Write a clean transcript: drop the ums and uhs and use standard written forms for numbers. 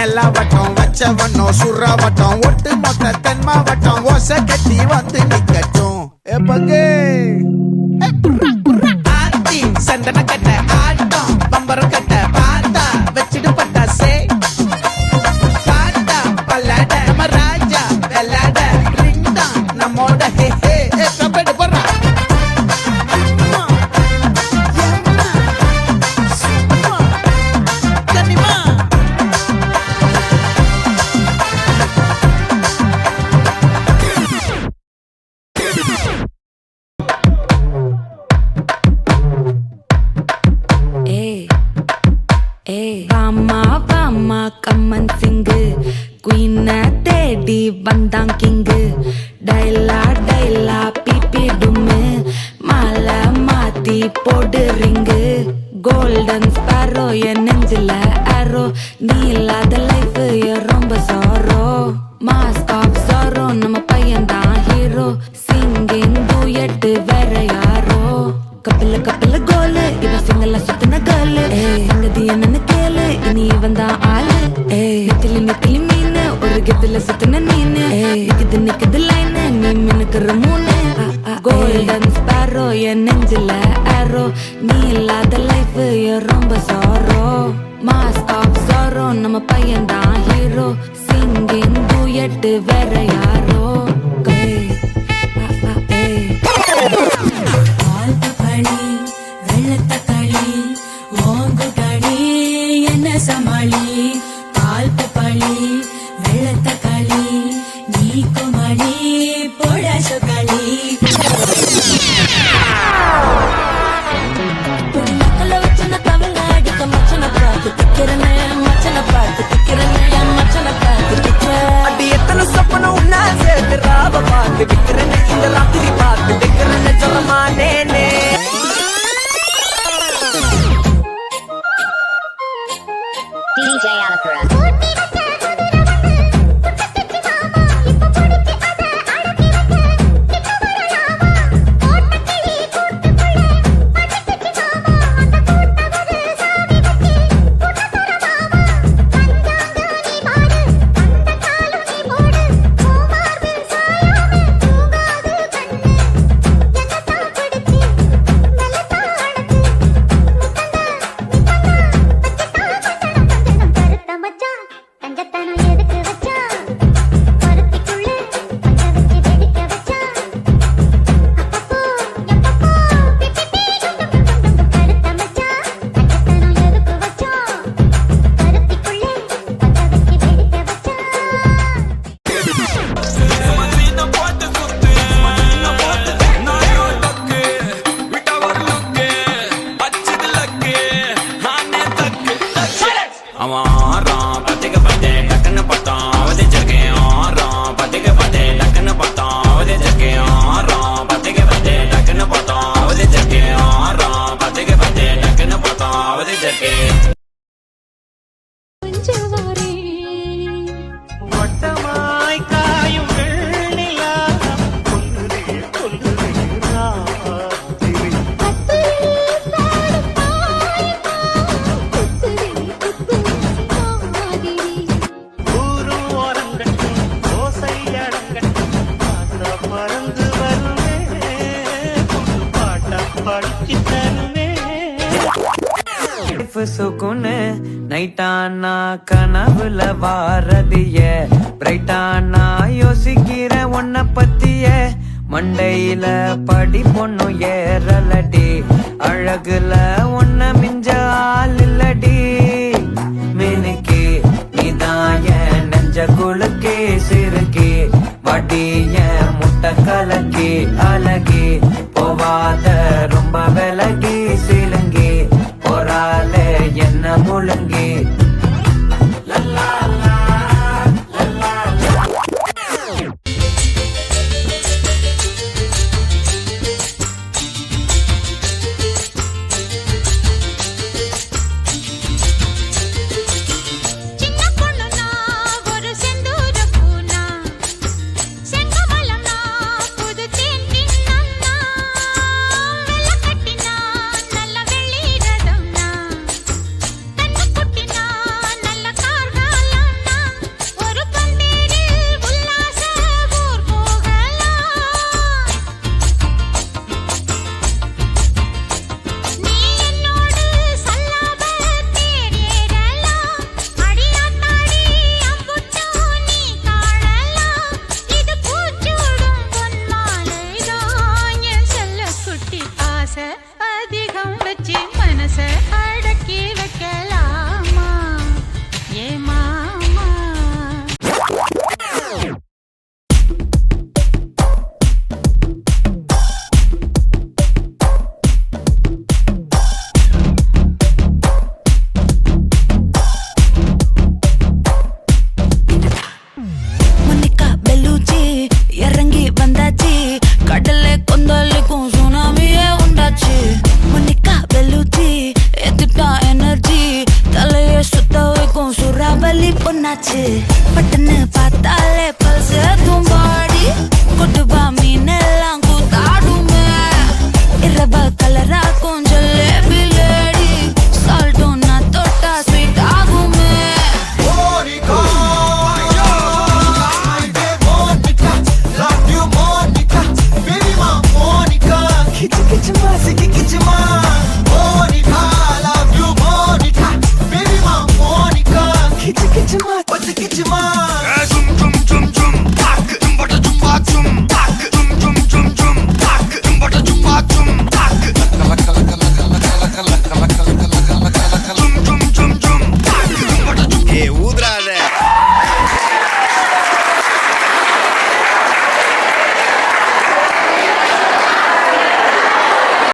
நிலவட்டம் வச்சவனோ சுறவட்டம் ஒட்டு மொத்த தென் மாவட்டம் ஓசை கட்டி வந்து நிக்கட்டும் எப்பங்கே ஆத்தி சந்தன கட்ட ஆட்டம் பம்பரம் கட்ட பாத்தா வச்சிட்டு பட்டாசே பாட்டா பல்லாட நம்ம ராஜா வெள்ளாட ரிங் தான் நம்மோட ஹே ஹே கபடி போடுறா கம்மன் சிங்கு குயின தேடி வந்தான் கிங்கு டைலா டைலா பிபி டும்மு மாலை மாத்தி போடு ரிங்கு கோல்டன் ஸ்பாரோ என் நெஞ்சில ஆரோ நீ இல்லாத லைஃப் ரொம்ப சாரோ மாஸ்க் ஆஃப் சாரோ நம்ம பையன் தான் ஹீரோ சிங்கிங் டூயட் வேற யாரோ கப்பில கப்பில கோலு இவ சிங்கல சுத்தின கேளு சங்கதி என்னன்னு கேளு இனி வந்தான் ஆளு நெத்திலி நெத்திலி மீன் ஒரு கெத்துல சுத்தின நீனு நிக்குது நிக்குது லைன் நீ மினுக்குற மூணு கோல்டன் ஸ்பாரோ என் நெஞ்சில ஆரோ நீ இல்லாத லைஃப் ரொம்ப சாரோ மாஸ்க் ஆஃப் சாரோ நம்ம பையன் தான் ஹீரோ சிங்கிங் டூயட் வேற யாரோ வெள்ளத்தக்காளி ஓங்குகளி என்ன சமாளி பால் பப்பாளி வெள்ளத்தக்காளி நீ குமளி போட சுகளி மக்களை வச்சுன தவங்க அடிக்க மச்சனை பார்த்து திக்கிறன மச்சனை பார்த்து திக்கிறன என் மச்சனை பார்த்து திக்கிறேன் அடி எத்தனை சொப்பன உன்னா சேர்த்து ராவ பார்த்து விக்கிறேன் இந்த ராத்திரி பார்த்து விக்கிறேன் சொல்லமானேனே DJ Alakura. சுகுனு நைட்டானா கனவுல வாரதிய பிரைட்டானா யோசிக்கிற உன்ன பத்திய மண்டையில படி பொண்ணு ஏறலடி அழகுல உன்ன மிஞ்ச ஆள் இல்லடி மினுக்கி நீதாய நெஞ்ச குலுக்கி சிறுக்கி வடிய முட்டை கலக்கி அழகி போவாத ரொம்ப விலகி சிலுங்கி போராலே என்ன முழுங்கி பட்டுன்னு பார்த்தாலே